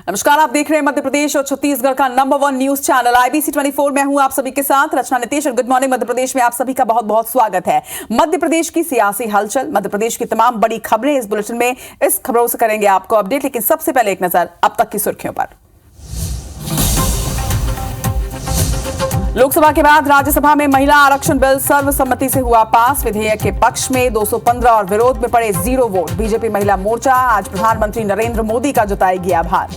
नमस्कार, आप देख रहे हैं मध्य प्रदेश और छत्तीसगढ़ का नंबर 1 न्यूज चैनल IBC 24। मैं हूं आप सभी के साथ रचना नितेश और गुड मॉर्निंग मध्य प्रदेश में आप सभी का बहुत बहुत स्वागत है। मध्य प्रदेश की सियासी हलचल, मध्य प्रदेश की तमाम बड़ी खबरें इस बुलेटिन में, इस खबरों से करेंगे आपको अपडेट। लेकिन सबसे पहले एक नजर अब तक की सुर्खियों पर। लोकसभा के बाद राज्यसभा में महिला आरक्षण बिल सर्वसम्मति से हुआ पास। विधेयक के पक्ष में 215 और विरोध में पड़े 0 वोट। बीजेपी महिला मोर्चा आज प्रधानमंत्री नरेंद्र मोदी का जताएगी आभार।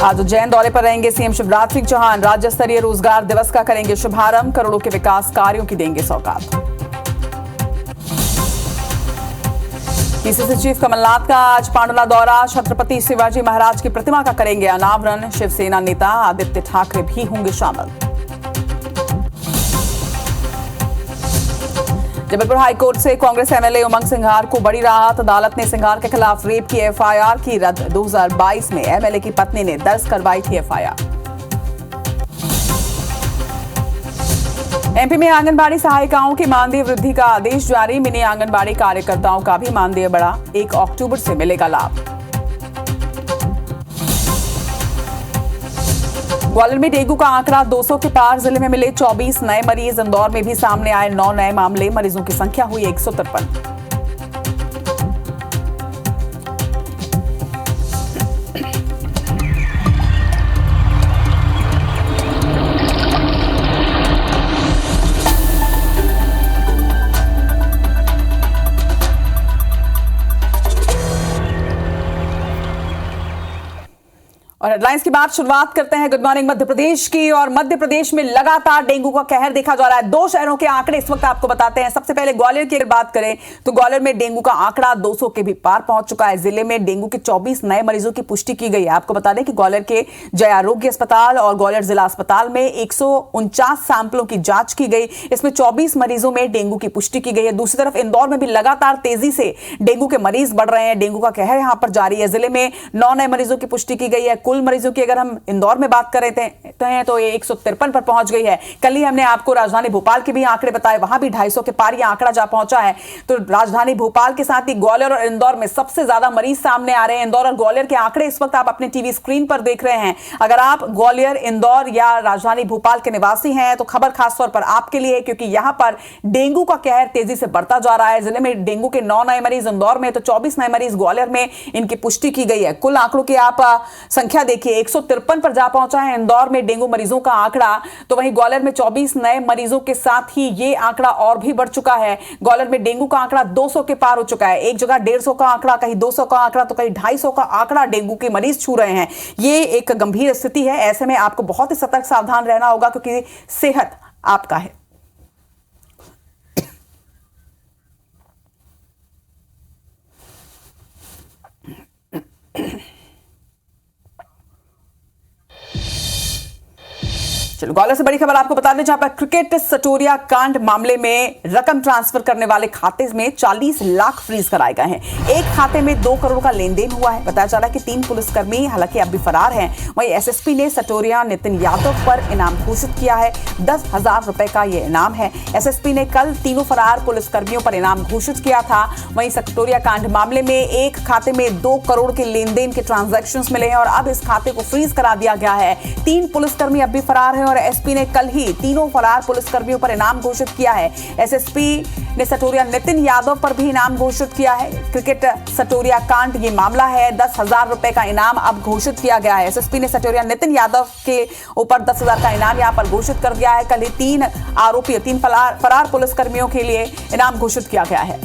आज उज्जैन दौरे पर रहेंगे सीएम शिवराज सिंह चौहान। राज्य स्तरीय रोजगार दिवस का करेंगे शुभारंभ। करोड़ों के विकास कार्यों की देंगे सौगात। पीसीसी चीफ कमलनाथ का आज पांडुला दौरा। छत्रपति शिवाजी महाराज की प्रतिमा का करेंगे अनावरण। शिवसेना नेता आदित्य ठाकरे भी होंगे शामिल। जबलपुर हाईकोर्ट से कांग्रेस एमएलए उमंग सिंघार को बड़ी राहत। अदालत ने सिंघार के खिलाफ रेप की एफआईआर की रद्द। 2022 में एमएलए की पत्नी ने दर्ज करवाई थी एफआईआर। एमपी में आंगनबाड़ी सहायिकाओं की मानदेय वृद्धि का आदेश जारी। मिनी आंगनबाड़ी कार्यकर्ताओं का भी मानदेय बढ़ा। 1 अक्टूबर से मिलेगा लाभ। ग्वालियर में डेंगू का आंकड़ा 200 के पार। जिले में मिले 24 नए मरीज। इंदौर में भी सामने आए 9 नए मामले। मरीजों की संख्या हुई 153। और हेडलाइंस की बात शुरुआत करते हैं गुड मॉर्निंग मध्य प्रदेश की। और मध्य प्रदेश में लगातार डेंगू का कहर देखा जा रहा है। 2 शहरों के आंकड़े इस वक्त आपको बताते हैं। सबसे पहले ग्वालियर की अगर बात करें तो ग्वालियर में डेंगू का आंकड़ा 200 के भी पार पहुंच चुका है। जिले में डेंगू के 24 नए मरीजों की पुष्टि की गई है। आपको बता दें कि ग्वालियर के जय आरोग्य अस्पताल और ग्वालियर जिला अस्पताल में 149 सैंपलों की जांच की गई। इसमें 24 मरीजों में डेंगू की पुष्टि की गई है। दूसरी तरफ इंदौर में भी लगातार तेजी से डेंगू के मरीज बढ़ रहे हैं। डेंगू का कहर यहां पर जारी है। जिले में 9 नए मरीजों की पुष्टि की गई है। कुल मरीजों की अगर हम इंदौर में बात कर रहे थे तो ये 153 पर पहुंच गई है। कल ही हमने आपको राजधानी भोपाल के भी आंकड़े बताए, वहां भी 250 के पार ये आंकड़ा जा पहुंचा है। तो राजधानी भोपाल के साथ ही ग्वालियर और इंदौर में सबसे ज्यादा मरीज सामने आ रहे हैं। इंदौर और ग्वालियर के आंकड़े इस वक्त आप अपने टीवी स्क्रीन पर देख रहे हैं। अगर आप ग्वालियर, इंदौर या राजधानी भोपाल के निवासी हैं तो खबर खासतौर पर आपके लिए है, क्योंकि यहां पर डेंगू का कहर तेजी से बढ़ता जा रहा है। जिले में डेंगू के 9 नए मरीज, इंदौर में तो 24 नए मरीज, ग्वालियर में इनकी पुष्टि की गई है। कुल आंकड़ों की आप संख्या देखिए, 153 पर जा पहुंचा है इंदौर में डेंगू मरीजों का आंकड़ा। तो वहीं ग्वालियर में 24 नए मरीजों के साथ ही ये आंकड़ा और भी बढ़ चुका है। ग्वालियर में डेंगू का आंकड़ा 200 के पार हो चुका है। एक जगह 150 का आंकड़ा, कहीं 200 का आंकड़ा तो कहीं 250 का आंकड़ा डेंगू के मरीज छू रहे हैं। ये एक गंभीर स्थिति है। ऐसे में आपको बहुत ही सतर्क सावधान रहना होगा, क्योंकि सेहत आपका है। चलो ग्वालियर से बड़ी खबर आपको बता दें, जहां पर क्रिकेट सटोरिया कांड मामले में रकम ट्रांसफर करने वाले खाते में 40 लाख फ्रीज कराए गए हैं। एक खाते में 2 करोड़ का लेन देन हुआ है। बताया जा रहा है कि 3 पुलिसकर्मी हालांकि अब भी फरार हैं। वहीं एसएसपी ने सटोरिया नितिन यादव पर इनाम घोषित किया है। 10,000 रुपए का यह इनाम है। एसएसपी ने कल तीनों फरार पुलिसकर्मियों पर इनाम घोषित किया था। वहीं सटोरिया कांड मामले में एक खाते में 2 करोड़ के लेन देन के ट्रांजैक्शन मिले हैं और अब इस खाते को फ्रीज करा दिया गया है। 3 पुलिसकर्मी अब भी फरार हैं और एसपी ने कल ही तीनों फरार पुलिसकर्मियों पर इनाम घोषित किया है। एसएसपी ने सटोरिया नितिन यादव पर भी इनाम घोषित किया है। क्रिकेट सटोरिया कांड ये मामला है। 10,000 रुपए का इनाम अब घोषित किया गया है। एसएसपी ने सटोरिया नितिन यादव के ऊपर 10,000 का इनाम यहां पर घोषित कर दिया है। कल ही 3 आरोपी, 3 फरार पुलिसकर्मियों के लिए इनाम घोषित किया गया है।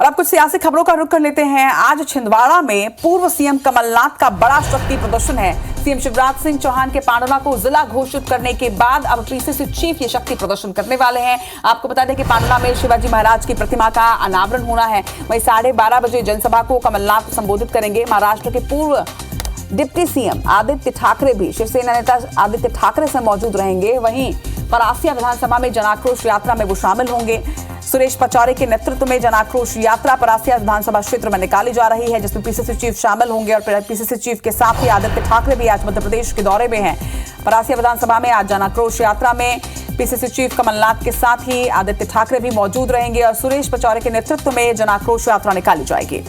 और अब कुछ सियासी खबरों का रुख कर लेते हैं। आज छिंदवाड़ा में पूर्व सीएम कमलनाथ का बड़ा शक्ति प्रदर्शन है। सीएम शिवराज सिंह चौहान के पांडुला को जिला घोषित करने के बाद अब पीसीसी चीफ ये शक्ति प्रदर्शन करने वाले हैं। आपको बता दें कि पांडुला में शिवाजी महाराज की प्रतिमा का अनावरण होना है। वहीं 12:30 बजे जनसभा को कमलनाथ संबोधित करेंगे। महाराष्ट्र के पूर्व डिप्टी सीएम आदित्य ठाकरे भी शिवसेना नेता आदित्य ठाकरे से मौजूद रहेंगे। वहीं परासिया विधानसभा में जनाक्रोश यात्रा में वो शामिल होंगे। सुरेश पचौरी के नेतृत्व में जनाक्रोश यात्रा परासिया विधानसभा क्षेत्र में निकाली जा रही है, जिसमें पीसीसी चीफ शामिल होंगे और पीसीसी चीफ के साथ ही आदित्य ठाकरे भी आज मध्य प्रदेश के दौरे में हैं। परासिया विधानसभा में आज जन आक्रोश यात्रा में पीसीसी चीफ कमलनाथ के साथ ही आदित्य ठाकरे भी मौजूद रहेंगे और सुरेश पचौरी के नेतृत्व में जन आक्रोश यात्रा निकाली जाएगी।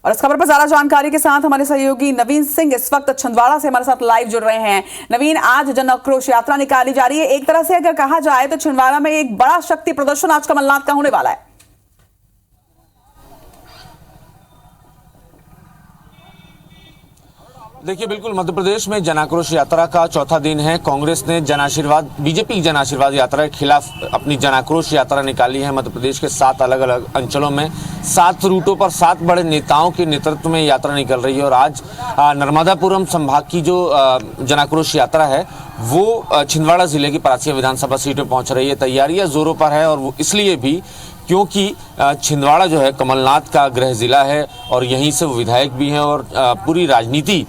और इस खबर पर ज्यादा जानकारी के साथ हमारे सहयोगी नवीन सिंह इस वक्त छिंदवाड़ा से हमारे साथ लाइव जुड़ रहे हैं। नवीन, आज जन आक्रोश यात्रा निकाली जा रही है। एक तरह से अगर कहा जाए तो छिंदवाड़ा में एक बड़ा शक्ति प्रदर्शन आज कमलनाथ का होने वाला है। देखिए, बिल्कुल मध्य प्रदेश में जन आक्रोश यात्रा का चौथा दिन है। कांग्रेस ने बीजेपी की जन आशीर्वाद यात्रा के खिलाफ अपनी जन आक्रोश यात्रा निकाली है। मध्य प्रदेश के 7 अलग अलग अंचलों में 7 रूटों पर 7 बड़े नेताओं के नेतृत्व में यात्रा निकल रही है और आज नर्मदापुरम संभाग की जो जन आक्रोश यात्रा है वो छिंदवाड़ा जिले की परासिया विधानसभा सीट में पहुंच रही है। तैयारियां जोरों पर है और वो इसलिए भी क्योंकि छिंदवाड़ा जो है कमलनाथ का गृह जिला है और यहीं से वो विधायक भी हैं और पूरी राजनीति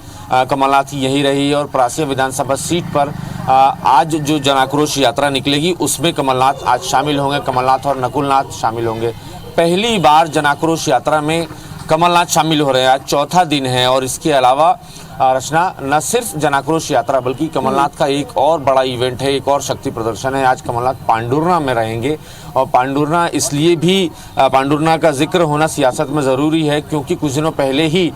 कमलनाथ की यही रही है। और परासिया विधानसभा सीट पर आज जो जन आक्रोश यात्रा निकलेगी उसमें कमलनाथ आज शामिल होंगे। कमलनाथ और नकुलनाथ शामिल होंगे। पहली बार जन आक्रोश यात्रा में कमलनाथ शामिल हो रहे हैं। आज चौथा दिन है और इसके अलावा रचना न सिर्फ जन आक्रोश यात्रा बल्कि कमलनाथ का एक और बड़ा इवेंट है, एक और शक्ति प्रदर्शन है। आज कमलनाथ पांडुरना में रहेंगे और पांडुरना इसलिए भी पांडुरना का जिक्र होना सियासत में ज़रूरी है क्योंकि कुछ दिनों पहले ही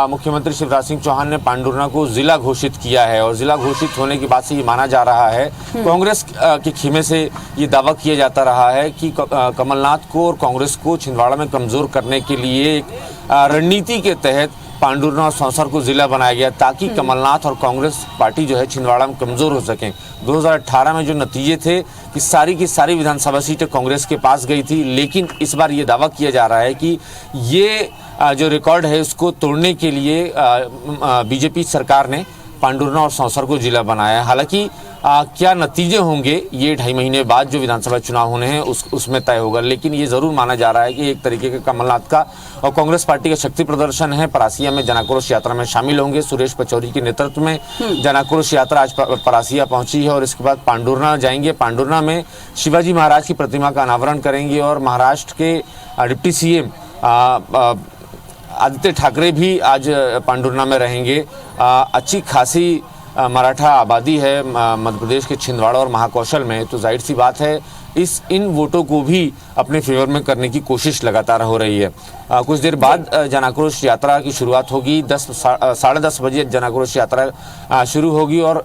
मुख्यमंत्री शिवराज सिंह चौहान ने पांडुरना को जिला घोषित किया है और जिला घोषित होने की बात से ये माना जा रहा है, कांग्रेस के खीमे से ये दावा किया जाता रहा है कि कमलनाथ को और कांग्रेस को छिंदवाड़ा में कमजोर करने के लिए एक रणनीति के तहत पांडुरना और सौंसर को जिला बनाया गया ताकि कमलनाथ और कांग्रेस पार्टी जो है छिंदवाड़ा में कमजोर हो सकें। 2018 में जो नतीजे थे कि सारी की सारी विधानसभा सीटें कांग्रेस के पास गई थी, लेकिन इस बार ये दावा किया जा रहा है कि ये जो रिकॉर्ड है उसको तोड़ने के लिए बीजेपी सरकार ने पांडुरना और सौंसर को जिला बनाया है। हालांकि क्या नतीजे होंगे ये 2.5 महीने बाद जो विधानसभा चुनाव होने हैं उसमें तय होगा, लेकिन ये जरूर माना जा रहा है कि एक तरीके का कमलनाथ का और कांग्रेस पार्टी का शक्ति प्रदर्शन है। परासिया में जन आक्रोश यात्रा में शामिल होंगे। सुरेश पचौरी के नेतृत्व में जन आक्रोश यात्रा आज परासिया पहुंची है और इसके बाद पांडुरना जाएंगे। पांडुरना में शिवाजी महाराज की प्रतिमा का अनावरण करेंगे और महाराष्ट्र के डिप्टी सीएम आदित्य ठाकरे भी आज पांडुरना में रहेंगे। अच्छी खासी मराठा आबादी है मध्य प्रदेश के छिंदवाड़ा और महाकौशल में, तो जाहिर सी बात है इन वोटों को भी अपने फेवर में करने की कोशिश लगातार हो रही है। कुछ देर बाद जन आक्रोश यात्रा की शुरुआत होगी। 10-10:30 बजे जन आक्रोश यात्रा शुरू होगी और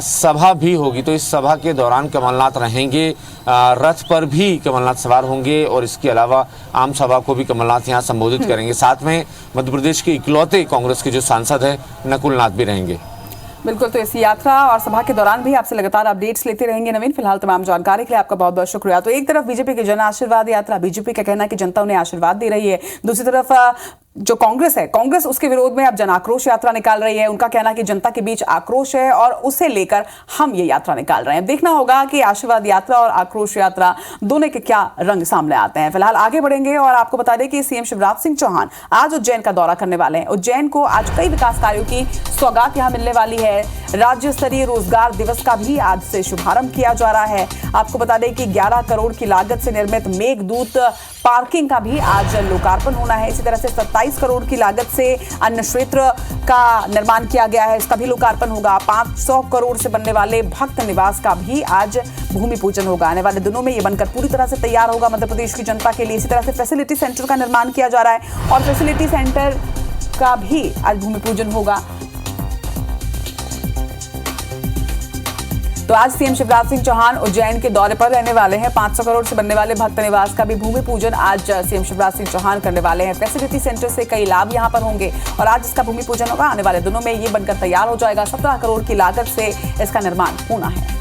सभा भी होगी। तो इस सभा के दौरान कमलनाथ रहेंगे, रथ पर भी कमलनाथ सवार होंगे और इसके अलावा आम सभा को भी कमलनाथ यहाँ संबोधित करेंगे। साथ में मध्य प्रदेश के इकलौते कांग्रेस के जो सांसद हैं नकुलनाथ भी रहेंगे। बिल्कुल, तो इस यात्रा और सभा के दौरान भी आपसे लगातार अपडेट्स लेते रहेंगे नवीन। फिलहाल तमाम जानकारी के लिए आपका बहुत बहुत शुक्रिया। तो एक तरफ बीजेपी की जन आशीर्वाद यात्रा, बीजेपी का कहना है कि जनता उन्हें आशीर्वाद दे रही है, दूसरी तरफ जो कांग्रेस है, कांग्रेस उसके विरोध में अब जन आक्रोश यात्रा निकाल रही है। उनका कहना है कि जनता के बीच आक्रोश है और उसे लेकर हम ये यात्रा निकाल रहे हैं। देखना होगा कि आशीर्वाद यात्रा और आक्रोश यात्रा दोनों के क्या रंग सामने आते हैं। फिलहाल आगे बढ़ेंगे और आपको बता दें कि सीएम शिवराज सिंह चौहान आज उज्जैन का दौरा करने वाले हैं। उज्जैन को आज कई विकास कार्यों की सौगात यहां मिलने वाली है। राज्य स्तरीय रोजगार दिवस का भी आज से शुभारंभ किया जा रहा है। आपको बता दें कि 11 करोड़ की लागत से निर्मित मेघदूत पार्किंग का भी आज लोकार्पण होना है। इसी तरह से 27 करोड़ की लागत से अन्न क्षेत्र का निर्माण किया गया है, इसका भी लोकार्पण होगा। 500 करोड़ से बनने वाले भक्त निवास का भी आज भूमि पूजन होगा। आने वाले दिनों में ये बनकर पूरी तरह से तैयार होगा मध्य प्रदेश की जनता के लिए। इसी तरह से फैसिलिटी सेंटर का निर्माण किया जा रहा है और फैसिलिटी सेंटर का भी आज भूमि पूजन होगा। तो आज सीएम शिवराज सिंह चौहान उज्जैन के दौरे पर रहने वाले हैं। 500 करोड़ से बनने वाले भक्त निवास का भी भूमि पूजन आज सीएम शिवराज सिंह चौहान करने वाले हैं। फैसिलिटी सेंटर से कई लाभ यहां पर होंगे और आज इसका भूमि पूजन होगा। आने वाले दिनों में ये बनकर तैयार हो जाएगा। 17 करोड़ की लागत से इसका निर्माण होना है।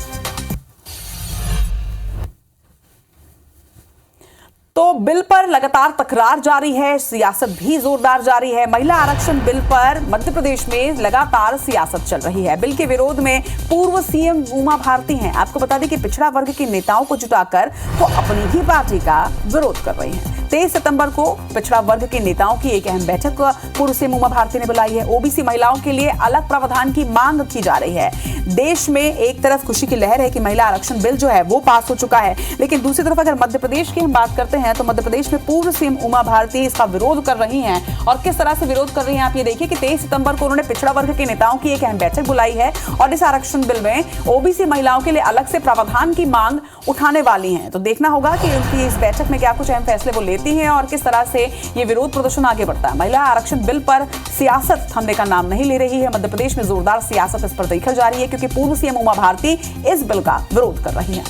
तो बिल पर लगातार तकरार जारी है, सियासत भी जोरदार जारी है। महिला आरक्षण बिल पर मध्य प्रदेश में लगातार सियासत चल रही है। बिल के विरोध में पूर्व सीएम उमा भारती हैं। आपको बता दें कि पिछड़ा वर्ग के नेताओं को जुटाकर वो अपनी ही पार्टी का विरोध कर रही हैं। 23 सितंबर को पिछड़ा वर्ग के नेताओं की एक अहम बैठक पूर्व सीएम उमा भारती ने बुलाई है। ओबीसी महिलाओं के लिए अलग प्रावधान की मांग की जा रही है। देश में एक तरफ खुशी की लहर है कि महिला आरक्षण बिल जो है वो पास हो चुका है, लेकिन दूसरी तरफ अगर मध्य प्रदेश की हम बात करते हैं तो मध्य प्रदेश में पूर्व सीएम उमा भारती इसका विरोध कर रही हैं। और किस तरह से विरोध कर रही हैं आप ये देखिए कि 23 सितंबर को उन्होंने पिछड़ा वर्ग के नेताओं की एक अहम बैठक बुलाई है और इस आरक्षण बिल में ओबीसी महिलाओं के लिए अलग से प्रावधान की मांग उठाने वाली हैं। तो देखना होगा कि उनकी इस बैठक में क्या कुछ अहम फैसले वो लेती हैं और किस तरह से ये विरोध प्रदर्शन आगे बढ़ता है। महिला आरक्षण बिल पर सियासत थमने का नाम नहीं ले रही है। मध्य प्रदेश में जोरदार सियासत इस पर देखी जा रही है क्योंकि पूर्व सीएम उमा भारती इस बिल का विरोध कर रही हैं।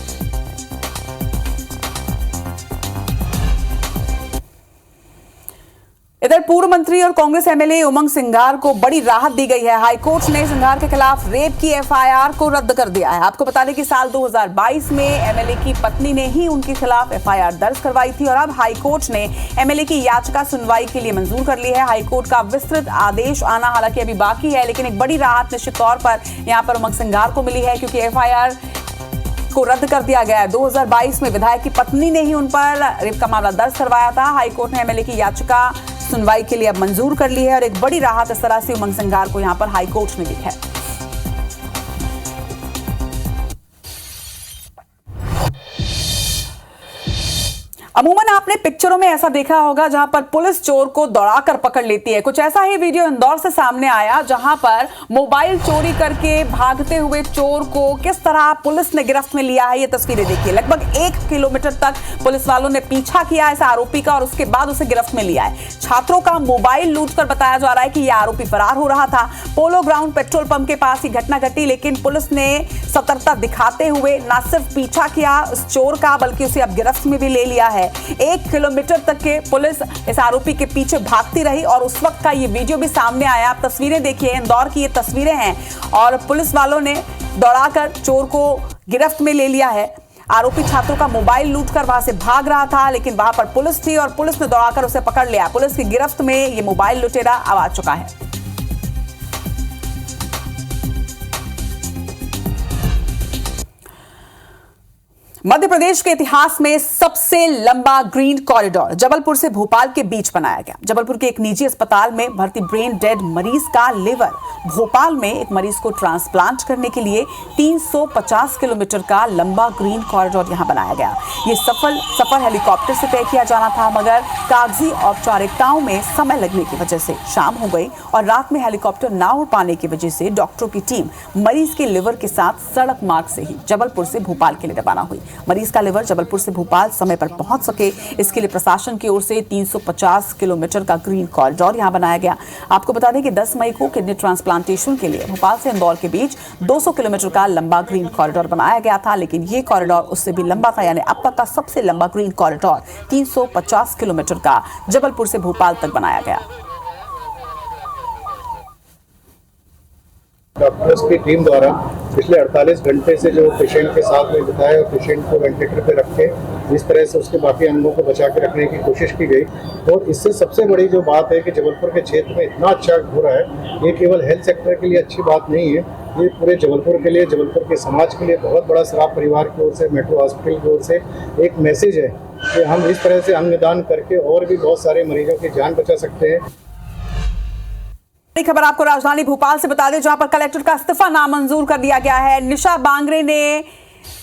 इधर पूर्व मंत्री और कांग्रेस एमएलए उमंग सिंघार को बड़ी राहत दी गई है। हाईकोर्ट ने सिंघार के खिलाफ रेप की एफआईआर को रद्द कर दिया है। आपको बता दें कि साल 2022 में एमएलए की पत्नी ने ही उनके खिलाफ एफआईआर दर्ज करवाई थी और अब हाईकोर्ट ने एमएलए की याचिका सुनवाई के लिए मंजूर कर ली है। हाईकोर्ट का विस्तृत आदेश आना हालांकि अभी बाकी है, लेकिन एक बड़ी राहत निश्चित तौर पर यहां पर उमंग सिंघार को मिली है क्योंकि एफआईआर को रद्द कर दिया गया है। 2022 में विधायक की पत्नी ने ही उन पर रेप का मामला दर्ज करवाया था। हाईकोर्ट ने एमएलए की याचिका सुनवाई के लिए अब मंजूर कर ली है और एक बड़ी राहत इस तरह से उमंग सिंघार को यहां पर हाईकोर्ट ने दी है। अमूमन आपने पिक्चरों में ऐसा देखा होगा जहां पर पुलिस चोर को दौड़ाकर पकड़ लेती है। कुछ ऐसा ही वीडियो इंदौर से सामने आया जहां पर मोबाइल चोरी करके भागते हुए चोर को किस तरह पुलिस ने गिरफ्त में लिया है। ये तस्वीरें देखिए। लगभग 1 किलोमीटर तक पुलिस वालों ने पीछा किया इस आरोपी का और उसके बाद उसे गिरफ्त में लिया है। छात्रों का मोबाइल लूट कर बताया जा रहा है कि यह आरोपी फरार हो रहा था। पोलो ग्राउंड पेट्रोल पंप के पास ही घटना घटी, लेकिन पुलिस ने सतर्कता दिखाते हुए न सिर्फ पीछा किया उस चोर का बल्कि उसे अब गिरफ्त में भी ले लिया है। 1 किलोमीटर तक के पुलिस इस आरोपी के पीछे भागती रही और उस वक्त का ये वीडियो भी सामने आया। आप तस्वीरें देखिए, इंदौर की ये तस्वीरें हैं और पुलिस वालों ने दौड़ाकर चोर को गिरफ्त में ले लिया है। आरोपी छात्रों का मोबाइल लूटकर वहां से भाग रहा था, लेकिन वहां पर पुलिस थी और पुलिस ने दौड़ाकर उसे पकड़ लिया। पुलिस की गिरफ्त में ये मोबाइल लुटेरा अब आ चुका है। मध्य प्रदेश के इतिहास में सबसे लंबा ग्रीन कॉरिडोर जबलपुर से भोपाल के बीच बनाया गया। जबलपुर के एक निजी अस्पताल में भर्ती ब्रेन डेड मरीज का लिवर भोपाल में एक मरीज को ट्रांसप्लांट करने के लिए 350 किलोमीटर का लंबा ग्रीन कॉरिडोर यहां बनाया गया। ये सफर हेलीकॉप्टर से तय किया जाना था, मगर कागजी औपचारिकताओं में समय लगने की वजह से शाम हो गई और रात में हेलीकॉप्टर ना उड़ पाने की वजह से डॉक्टरों की टीम मरीज के लिवर के साथ सड़क मार्ग से ही जबलपुर से भोपाल के लिए रवाना हुई। मरीज का लिवर जबलपुर से भोपाल समय पर पहुंच सके, इसके लिए प्रशासन की ओर से 350 किलोमीटर का ग्रीन कॉरिडोर यहां बनाया गया। आपको बता दें कि 10 मई को किडनी ट्रांसप्लांटेशन के लिए भोपाल से इंदौर के बीच 200 किलोमीटर का लंबा ग्रीन कॉरिडोर बनाया गया था, लेकिन ये कॉरिडोर उससे भी लंबा था। यानी अब तक का सबसे लंबा ग्रीन कॉरिडोर 350 किलोमीटर का जबलपुर से भोपाल तक बनाया गया। डॉक्टर्स की टीम द्वारा पिछले 48 घंटे से जो पेशेंट के साथ में बिताए और पेशेंट को वेंटिलेटर पे रख के जिस तरह से उसके बाकी अंगों को बचा के रखने की कोशिश की गई, और इससे सबसे बड़ी जो बात है कि जबलपुर के क्षेत्र में इतना अच्छा हो रहा है, ये केवल हेल्थ सेक्टर के लिए अच्छी बात नहीं है, ये पूरे जबलपुर के लिए, जबलपुर के समाज के लिए बहुत बड़ा सराफ परिवार की ओर से, मेट्रो हॉस्पिटल की ओर से एक मैसेज है कि हम इस तरह से अंगदान करके और भी बहुत सारे मरीजों की जान बचा सकते हैं। खबर आपको राजधानी भोपाल से बता दें, जहां पर कलेक्टर का इस्तीफा नामंजूर कर दिया गया है। निशा बांगरे ने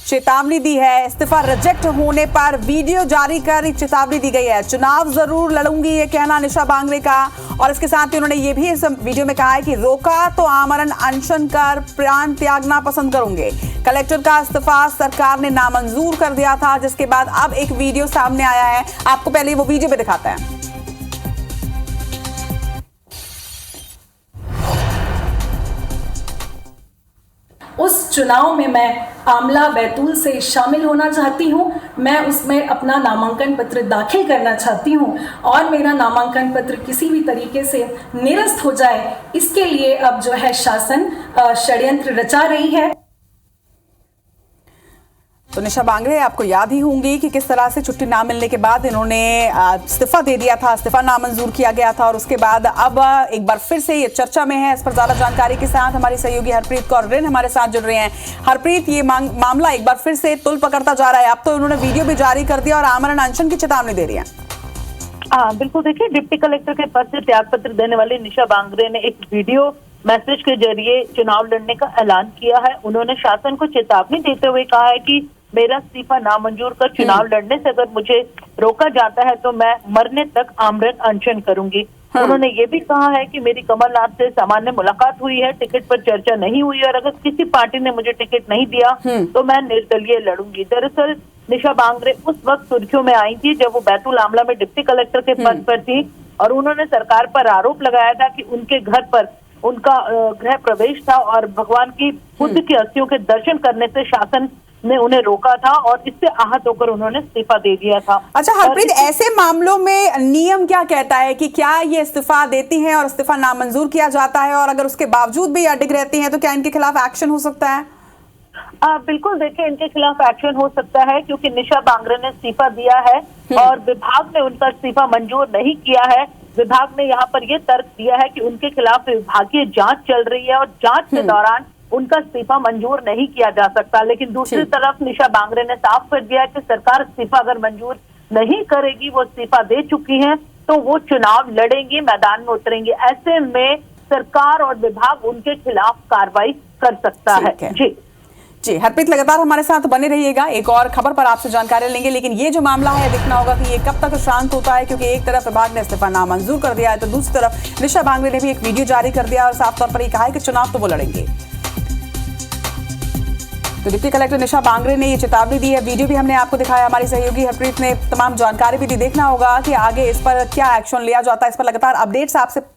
चेतावनी दी है। इस्तीफा रिजेक्ट होने पर वीडियो जारी कर चेतावनी दी गई है। चुनाव जरूर लड़ूंगी, ये कहना निशा बांगरे का। और इसके साथ ही उन्होंने ये भी इस वीडियो में कहा है कि रोका तो आमरण अनशन कर प्राण त्यागना पसंद करूंगे। कलेक्टर का इस्तीफा सरकार ने नामंजूर कर दिया था, जिसके बाद अब एक वीडियो सामने आया है। आपको पहले वो वीडियो भी दिखाते हैं। उस चुनाव में मैं आमला बैतूल से शामिल होना चाहती हूं। मैं उसमें अपना नामांकन पत्र दाखिल करना चाहती हूं और मेरा नामांकन पत्र किसी भी तरीके से निरस्त हो जाए, इसके लिए अब जो है शासन षड्यंत्र रचा रही है। तो निशा बांगरे आपको याद ही होंगी कि किस तरह से छुट्टी ना मिलने के बाद इन्होंने इस्तीफा दे दिया था, इस्तीफा नामंजूर किया गया था और उसके बाद अब एक बार फिर से ये चर्चा में है। इस पर ज्यादा जानकारी के साथ हमारी सहयोगी हरप्रीत कौर रिन हमारे साथ जुड़ रहे हैं। हरप्रीत, ये मामला एक बार फिर से तुल पकड़ता जा रहा है। अब तो उन्होंने वीडियो भी जारी कर दिया और आमरण अनशन की चेतावनी दे रही है। हाँ बिल्कुल, देखिए डिप्टी कलेक्टर के पद से त्याग पत्र देने वाली निशा बांगरे ने एक वीडियो मैसेज के जरिए चुनाव लड़ने का ऐलान किया है। उन्होंने शासन को चेतावनी देते हुए कहा है कि मेरा इस्तीफा नामंजूर कर चुनाव लड़ने से अगर मुझे रोका जाता है तो मैं मरने तक आमरण अनशन करूंगी। उन्होंने ये भी कहा है कि मेरी कमलनाथ से सामान्य मुलाकात हुई है, टिकट पर चर्चा नहीं हुई और अगर किसी पार्टी ने मुझे टिकट नहीं दिया तो मैं निर्दलीय लड़ूंगी। दरअसल निशा बांगरे उस वक्त सुर्खियों में आई थी जब वो बैतूल आमला में डिप्टी कलेक्टर के पद पर थी और उन्होंने सरकार पर आरोप लगाया था कि उनके घर पर उनका गृह प्रवेश था और भगवान की बुद्ध की अस्थियों के दर्शन करने से शासन ने उन्हें रोका था और इससे आहत होकर उन्होंने इस्तीफा दे दिया था। अच्छा हरप्रीत, ऐसे मामलों में नियम क्या कहता है कि क्या ये इस्तीफा देती हैं और इस्तीफा नामंजूर किया जाता है और अगर उसके बावजूद भी अडिग रहती हैं तो क्या इनके खिलाफ एक्शन हो सकता है? बिल्कुल, देखिए इनके खिलाफ एक्शन हो सकता है क्योंकि निशा बांगरे ने इस्तीफा दिया है और विभाग ने उनका इस्तीफा मंजूर नहीं किया है। विभाग ने यहाँ पर यह तर्क दिया है कि उनके खिलाफ विभागीय जांच चल रही है और जांच के दौरान उनका इस्तीफा मंजूर नहीं किया जा सकता। लेकिन दूसरी तरफ निशा बांगरे ने साफ कर दिया कि सरकार इस्तीफा अगर मंजूर नहीं करेगी, वो इस्तीफा दे चुकी हैं, तो वो चुनाव लड़ेंगी, मैदान में उतरेंगे। ऐसे में सरकार और विभाग उनके खिलाफ कार्रवाई कर सकता है। जी हरप्रीत, लगातार हमारे साथ बने रहिएगा, एक और खबर पर आपसे जानकारी लेंगे। लेकिन ये जो मामला है देखना होगा कि ये कब तक शांत होता है, क्योंकि एक तरफ विभाग ने इस्तीफा नामंजूर कर दिया है तो दूसरी तरफ निशा बांगरे ने भी एक वीडियो जारी कर दिया और साफ तौर पर ये कहा है कि चुनाव तो वो लड़ेंगे। तो डिप्टी कलेक्टर निशा बांगरे ने ये चेतावनी दी है। वीडियो भी हमने आपको दिखाया, हमारी सहयोगी हरप्रीत ने तमाम जानकारी भी दी। देखना होगा कि आगे इस पर क्या एक्शन लिया जाता है, इस पर लगातार अपडेट्स आपसे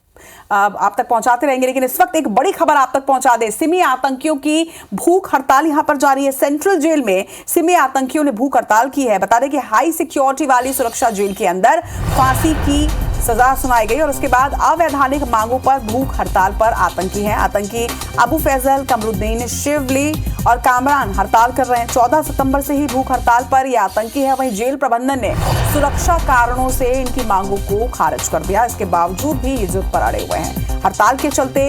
आप तक पहुंचाते रहेंगे। लेकिन इस वक्त एक बड़ी खबर आप तक पहुंचा दे, सिमी आतंकियों की भूख हड़ताल यहां पर जारी है। सेंट्रल जेल में सिमी आतंकियों ने भूख हड़ताल की है। बता दें कि हाई सिक्योरिटी वाली सुरक्षा जेल के अंदर फांसी की सजा सुनाई गई और उसके बाद अवैधानिक मांगों पर भूख हड़ताल पर आतंकी हैं। आतंकी अबू फैजल, कमरुद्दीन, शिवली और कामरान हड़ताल कर रहे हैं। 14 सितंबर से ही भूख हड़ताल पर ये आतंकी है। वहीं जेल प्रबंधन ने सुरक्षा कारणों से इनकी मांगों को खारिज कर दिया। इसके बावजूद भी ये जिद पर अड़े हुए हैं। हड़ताल के चलते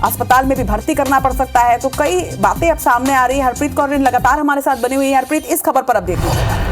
अस्पताल में भी भर्ती करना पड़ सकता है। तो कई बातें अब सामने आ रही है। हरप्रीत कौर लगातार हमारे साथ बनी हुई है। हरप्रीत, इस खबर पर अपडेट दीजिएगा।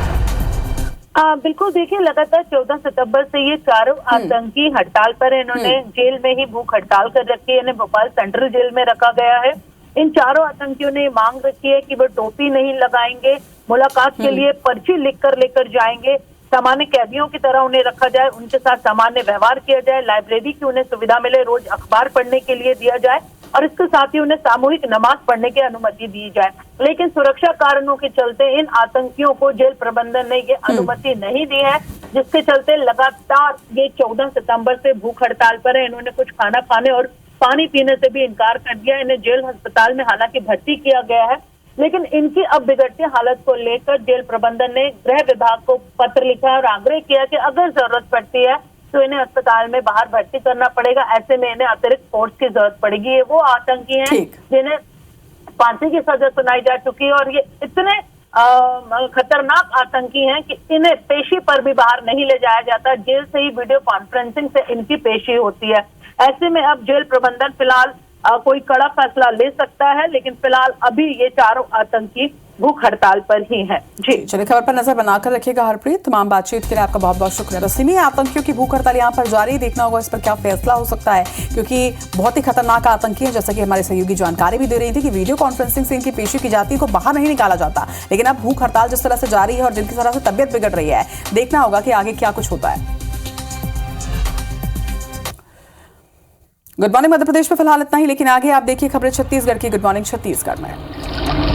बिल्कुल, देखिए लगातार 14 सितंबर से ये चारों आतंकी हड़ताल पर है। इन्होंने जेल में ही भूख हड़ताल कर रखी है। इन्हें भोपाल सेंट्रल जेल में रखा गया है। इन चारों आतंकियों ने मांग रखी है कि वो टोपी नहीं लगाएंगे, मुलाकात के लिए पर्ची लिखकर लेकर जाएंगे, सामान्य कैदियों की तरह उन्हें रखा जाए, उनके साथ सामान्य व्यवहार किया जाए, लाइब्रेरी की उन्हें सुविधा मिले, रोज अखबार पढ़ने के लिए दिया जाए और इसके साथ ही उन्हें सामूहिक नमाज पढ़ने की अनुमति दी जाए। लेकिन सुरक्षा कारणों के चलते इन आतंकियों को जेल प्रबंधन ने ये अनुमति नहीं दी है, जिसके चलते लगातार ये 14 सितंबर से भूख हड़ताल पर है। इन्होंने कुछ खाना खाने और पानी पीने से भी इनकार कर दिया। इन्हें जेल अस्पताल में हालांकि भर्ती किया गया है, लेकिन इनकी अब बिगड़ती हालत को लेकर जेल प्रबंधन ने गृह विभाग को पत्र लिखा और आग्रह किया कि अगर जरूरत पड़ती है तो इन्हें अस्पताल में बाहर भर्ती करना पड़ेगा। ऐसे में इन्हें अतिरिक्त फोर्स की जरूरत पड़ेगी। ये वो आतंकी हैं जिन्हें फांसी की सजा सुनाई जा चुकी है और ये इतने खतरनाक आतंकी हैं कि इन्हें पेशी पर भी बाहर नहीं ले जाया जाता। जेल से ही वीडियो कॉन्फ्रेंसिंग से इनकी पेशी होती है। ऐसे में अब जेल प्रबंधन फिलहाल कोई कड़ा फैसला ले सकता है, लेकिन फिलहाल अभी ये चारों आतंकी भूख हड़ताल पर ही हैं। जी चलिए, खबर पर नजर बनाकर रखिएगा हरप्रीत। तमाम बातचीत के लिए आपका बहुत बहुत शुक्रिया। तो सिमी आतंकियों की भूख हड़ताल यहाँ पर जारी, देखना होगा इस पर क्या फैसला हो सकता है, क्योंकि बहुत ही खतरनाक आतंकी है। जैसा कि हमारे सहयोगी जानकारी भी दे रही थी कि वीडियो कॉन्फ्रेंसिंग से इनकी पेशी की जाती है, को बाहर नहीं निकाला जाता। लेकिन अब भूख हड़ताल जिस तरह से जारी है और जिनकी तरह से तबियत बिगड़ रही है, देखना होगा कि आगे क्या कुछ होता है। गुड मॉर्निंग मध्य प्रदेश में फिलहाल इतना ही, लेकिन आगे आप देखिए खबरें छत्तीसगढ़ की। गुड मॉर्निंग छत्तीसगढ़ में।